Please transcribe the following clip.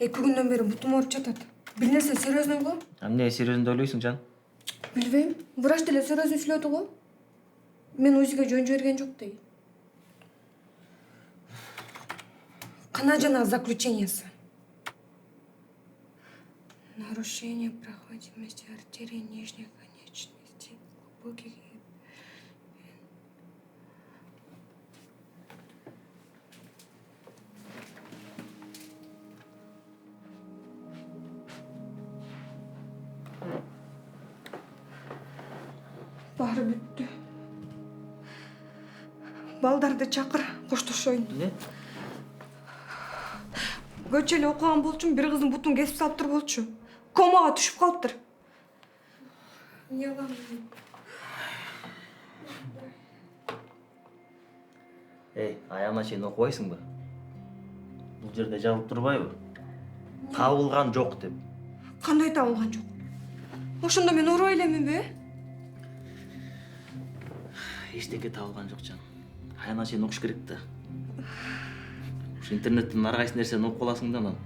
2 күндөн бери бутум ооруп жатат. Бир нерсе серьезныйбы? Эмне серьезно ойлойсуң, жан? Билбейм. Врач деле серьезный сүйлөдү го. Мен УЗИге жөн жиберген жок дейт. Кана жана заключениясы. Нарушение проходимости артерии нижних конечностей. Глубоких. Баары бүттү. Балдарды чакыр, коштошоюн. Эмне? Көчө эле окуган болчумун, бир кыздын бутун кесип салыптыр болчу. Комага түшүп калыптыр. Эмне кыламын? Аягына чейин окубайсыңбы? Бул жерде жазылып турбайбы? Табылган жок деп. Кандай табылган жок? Ошондо мен оорубай элеминби? Эчтеке табылган жок, жан. Аягына чейин окуш керек да. Ушу интернеттен ар кайсы нерсени окуп аласың да анан.